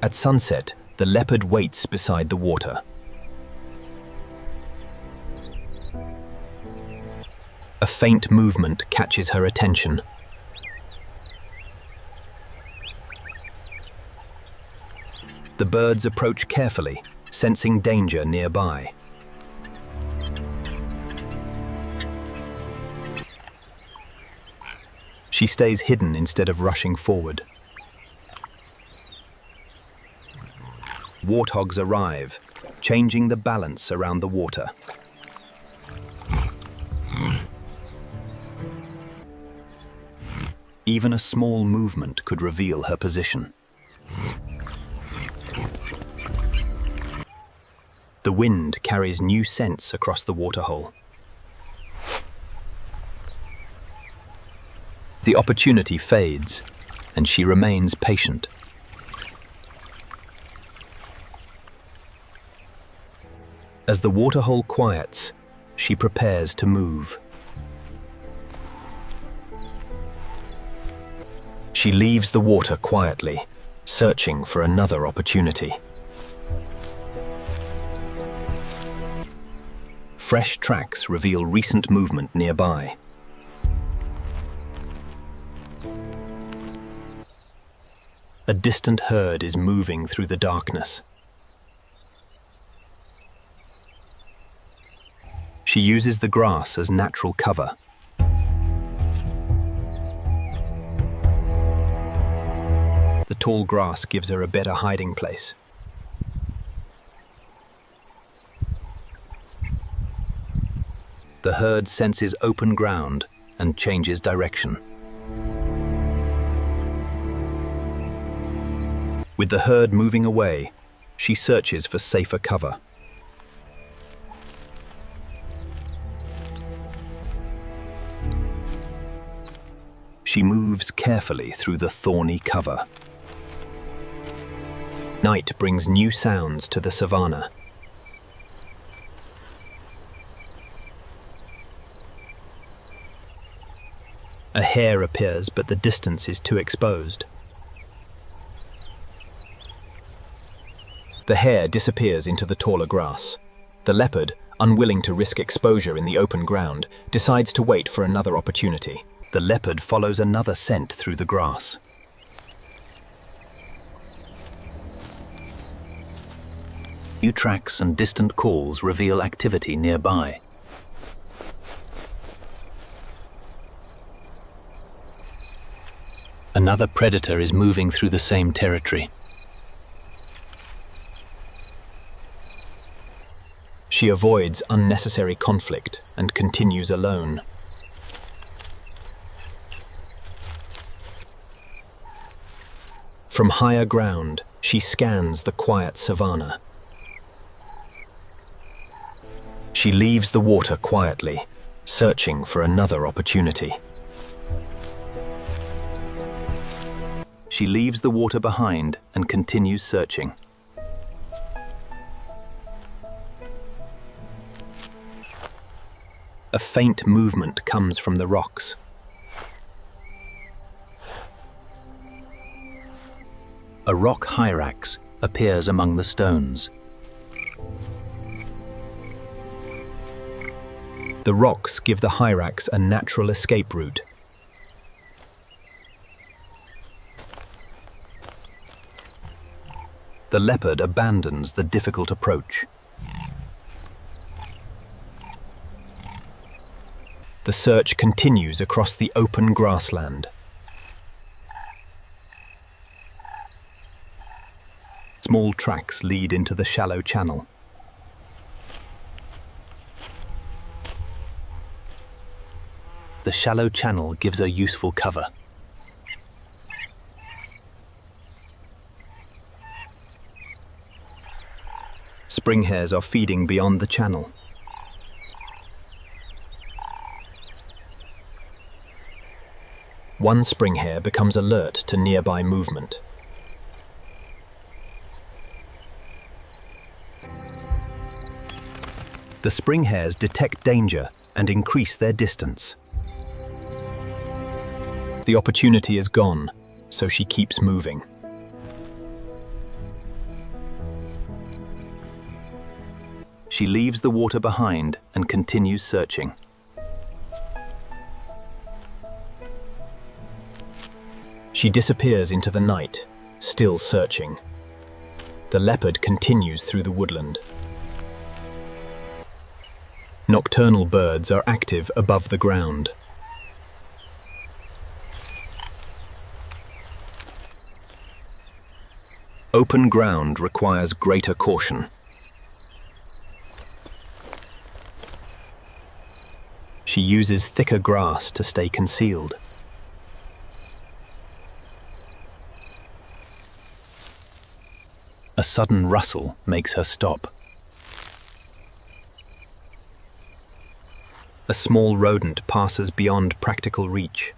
At sunset, the leopard waits beside the water. A faint movement catches her attention. The birds approach carefully, sensing danger nearby. She stays hidden instead of rushing forward. Warthogs arrive, changing the balance around the water. Even a small movement could reveal her position. The wind carries new scents across the waterhole. The opportunity fades, and she remains patient. As the waterhole quiets, she prepares to move. She leaves the water quietly, searching for another opportunity. Fresh tracks reveal recent movement nearby. A distant herd is moving through the darkness. She uses the grass as natural cover. The tall grass gives her a better hiding place. The herd senses open ground and changes direction. With the herd moving away, she searches for safer cover. She moves carefully through the thorny cover. Night brings new sounds to the savanna. A hare appears, but the distance is too exposed. The hare disappears into the taller grass. The leopard, unwilling to risk exposure in the open ground, decides to wait for another opportunity. The leopard follows another scent through the grass. New tracks and distant calls reveal activity nearby. Another predator is moving through the same territory. She avoids unnecessary conflict and continues alone. From higher ground, she scans the quiet savanna. She leaves the water quietly, searching for another opportunity. She leaves the water behind and continues searching. A faint movement comes from the rocks. A rock hyrax appears among the stones. The rocks give the hyrax a natural escape route. The leopard abandons the difficult approach. The search continues across the open grassland. Small tracks lead into the shallow channel. The shallow channel gives her useful cover. Spring hares are feeding beyond the channel. One spring hare becomes alert to nearby movement. The spring hares detect danger and increase their distance. The opportunity is gone, so she keeps moving. She leaves the water behind and continues searching. She disappears into the night, still searching. The leopard continues through the woodland. Nocturnal birds are active above the ground. Open ground requires greater caution. She uses thicker grass to stay concealed. A sudden rustle makes her stop. A small rodent passes beyond practical reach.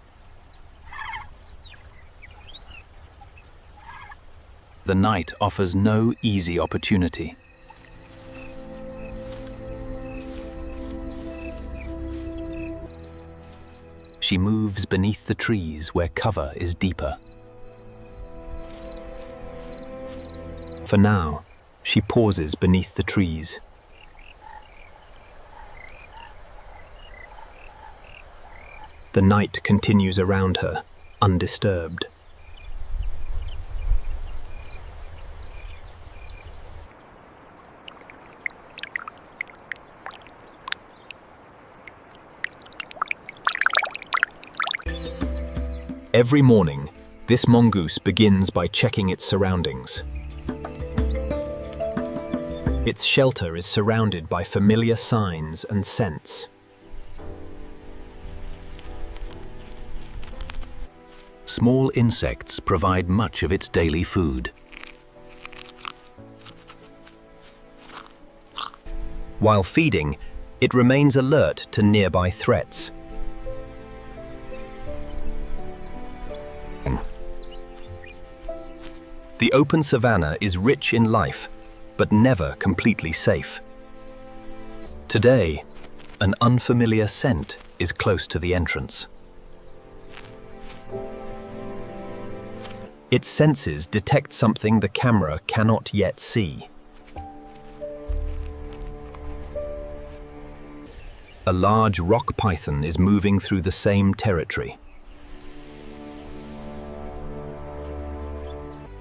The night offers no easy opportunity. She moves beneath the trees where cover is deeper. For now, she pauses beneath the trees. The night continues around her, undisturbed. Every morning, this mongoose begins by checking its surroundings. Its shelter is surrounded by familiar signs and scents. Small insects provide much of its daily food. While feeding, it remains alert to nearby threats. The open savanna is rich in life, but never completely safe. Today, an unfamiliar scent is close to the entrance. Its senses detect something the camera cannot yet see. A large rock python is moving through the same territory.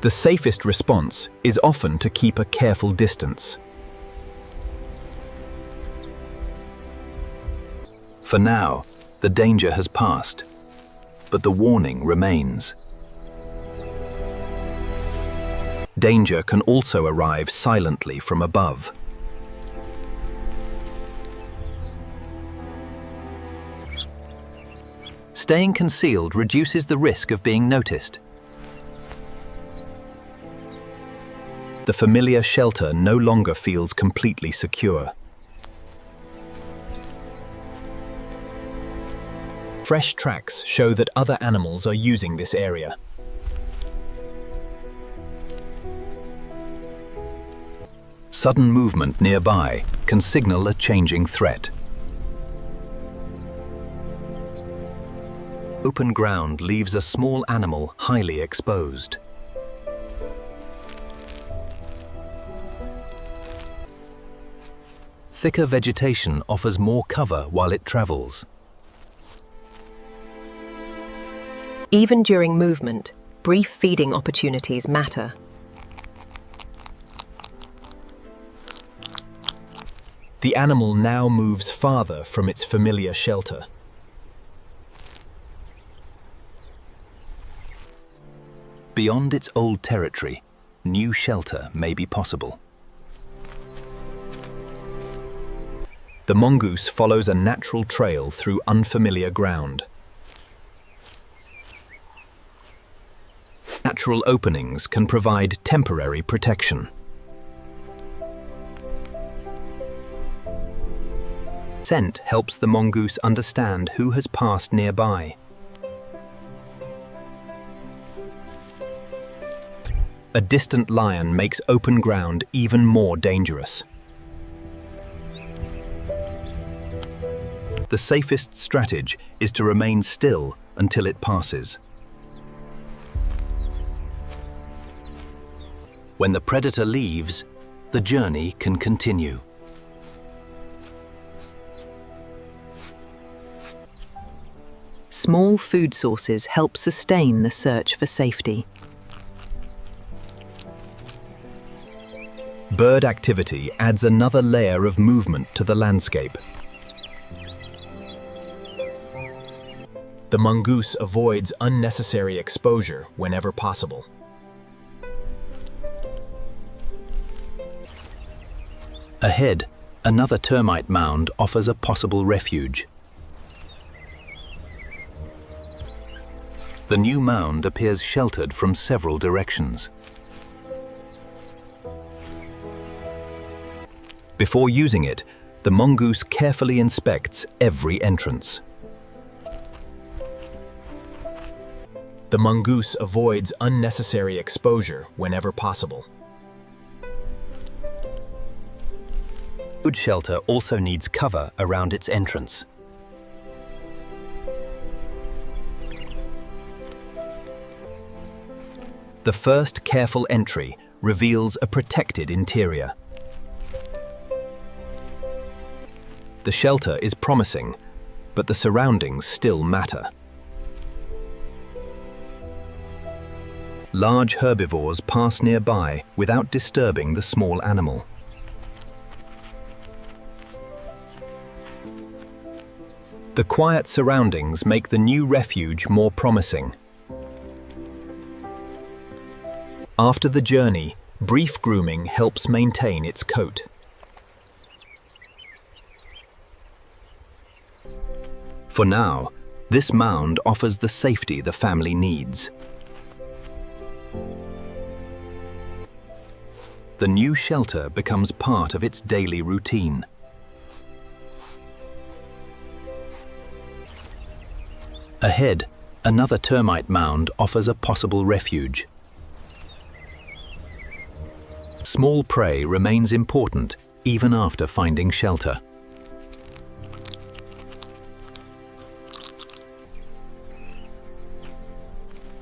The safest response is often to keep a careful distance. For now, the danger has passed, but the warning remains. Danger can also arrive silently from above. Staying concealed reduces the risk of being noticed. The familiar shelter no longer feels completely secure. Fresh tracks show that other animals are using this area. Sudden movement nearby can signal a changing threat. Open ground leaves a small animal highly exposed. Thicker vegetation offers more cover while it travels. Even during movement, brief feeding opportunities matter. The animal now moves farther from its familiar shelter. Beyond its old territory, new shelter may be possible. The mongoose follows a natural trail through unfamiliar ground. Natural openings can provide temporary protection. Scent helps the mongoose understand who has passed nearby. A distant lion makes open ground even more dangerous. The safest strategy is to remain still until it passes. When the predator leaves, the journey can continue. Small food sources help sustain the search for safety. Bird activity adds another layer of movement to the landscape. The mongoose avoids unnecessary exposure whenever possible. Ahead, another termite mound offers a possible refuge. The new mound appears sheltered from several directions. Before using it, the mongoose carefully inspects every entrance. The mongoose avoids unnecessary exposure whenever possible. Food shelter also needs cover around its entrance. The first careful entry reveals a protected interior. The shelter is promising, but the surroundings still matter. Large herbivores pass nearby without disturbing the small animal. The quiet surroundings make the new refuge more promising. After the journey, brief grooming helps maintain its coat. For now, this mound offers the safety the family needs. The new shelter becomes part of its daily routine. Ahead, another termite mound offers a possible refuge. Small prey remains important even after finding shelter.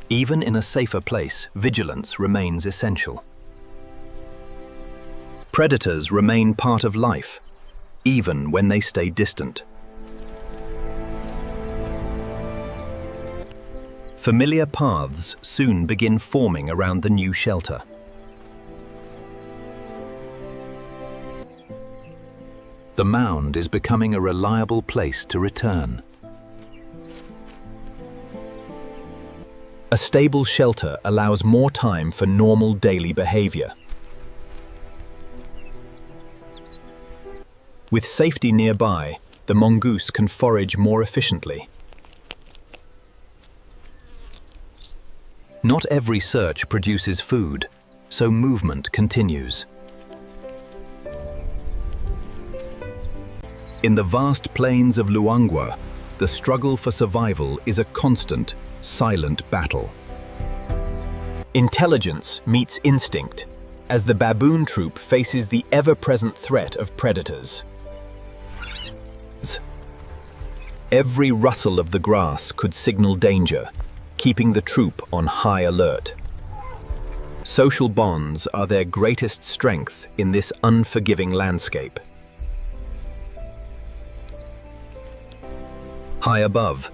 Even in a safer place, vigilance remains essential. Predators remain part of life, even when they stay distant. Familiar paths soon begin forming around the new shelter. The mound is becoming a reliable place to return. A stable shelter allows more time for normal daily behavior. With safety nearby, the mongoose can forage more efficiently. Not every search produces food, so movement continues. In the vast plains of Luangwa, the struggle for survival is a constant, silent battle. Intelligence meets instinct as the baboon troop faces the ever-present threat of predators. Every rustle of the grass could signal danger, keeping the troop on high alert. Social bonds are their greatest strength in this unforgiving landscape. High above,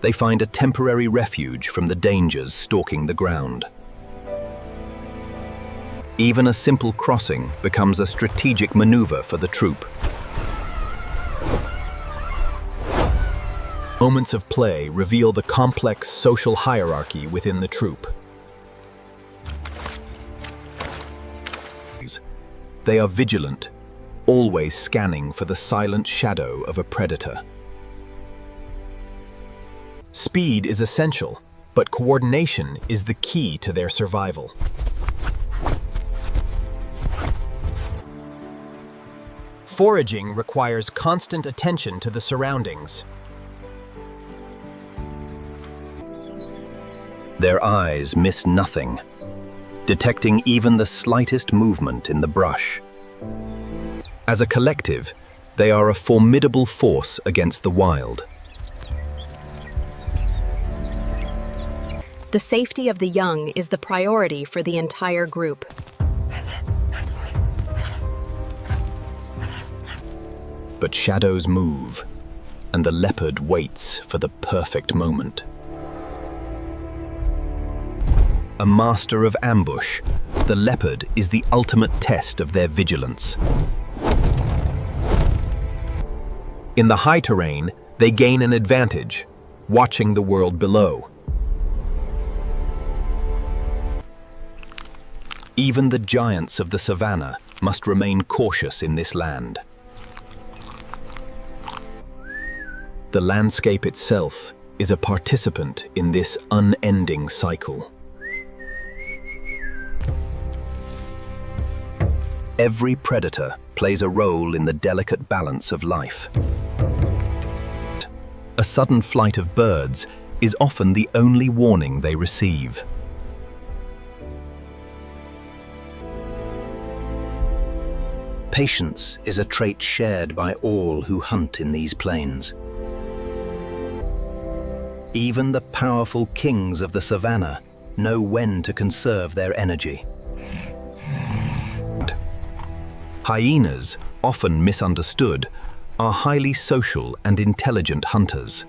they find a temporary refuge from the dangers stalking the ground. Even a simple crossing becomes a strategic maneuver for the troop. Moments of play reveal the complex social hierarchy within the troop. They are vigilant, always scanning for the silent shadow of a predator. Speed is essential, but coordination is the key to their survival. Foraging requires constant attention to the surroundings. Their eyes miss nothing, detecting even the slightest movement in the brush. As a collective, they are a formidable force against the wild. The safety of the young is the priority for the entire group. But shadows move. and the leopard waits for the perfect moment. A master of ambush, the leopard is the ultimate test of their vigilance. In the high terrain, they gain an advantage, watching the world below. Even the giants of the Savanna must remain cautious in this land. The landscape itself is a participant in this unending cycle. Every predator plays a role in the delicate balance of life. A sudden flight of birds is often the only warning they receive. Patience is a trait shared by all who hunt in these plains. Even the powerful kings of the Savanna know when to conserve their energy. Hyenas, often misunderstood, are highly social and intelligent hunters.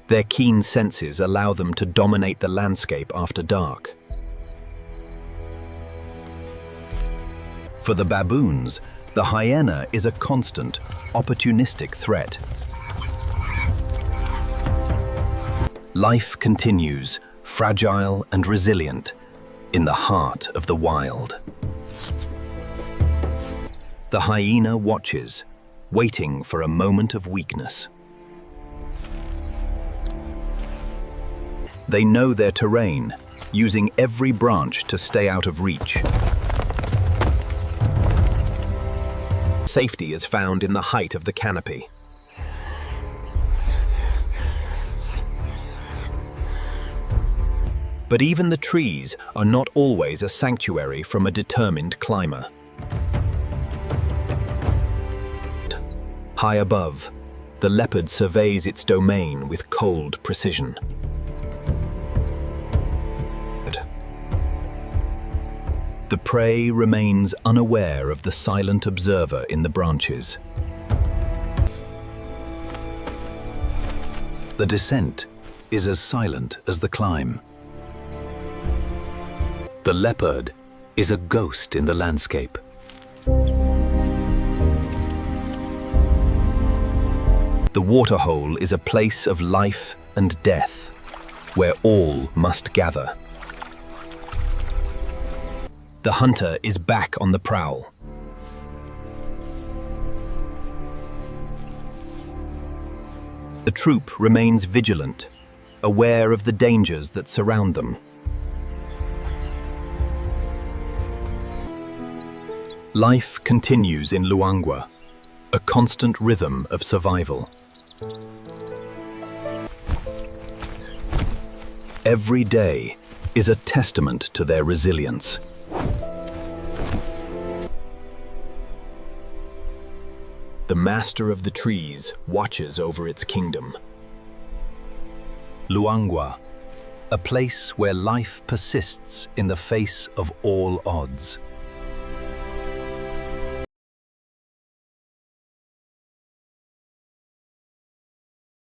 Their keen senses allow them to dominate the landscape after dark. For the baboons, the hyena is a constant, opportunistic threat. Life continues, fragile and resilient, in the heart of the wild. The hyena watches, waiting for a moment of weakness. They know their terrain, using every branch to stay out of reach. Safety is found in the height of the canopy. But even the trees are not always a sanctuary from a determined climber. High above, the leopard surveys its domain with cold precision. The prey remains unaware of the silent observer in the branches. The descent is as silent as the climb. The leopard is a ghost in the landscape. The waterhole is a place of life and death, where all must gather. The hunter is back on the prowl. The troop remains vigilant, aware of the dangers that surround them. Life continues in Luangwa, a constant rhythm of survival. Every day is a testament to their resilience. The master of the trees watches over its kingdom. Luangwa, a place where life persists in the face of all odds.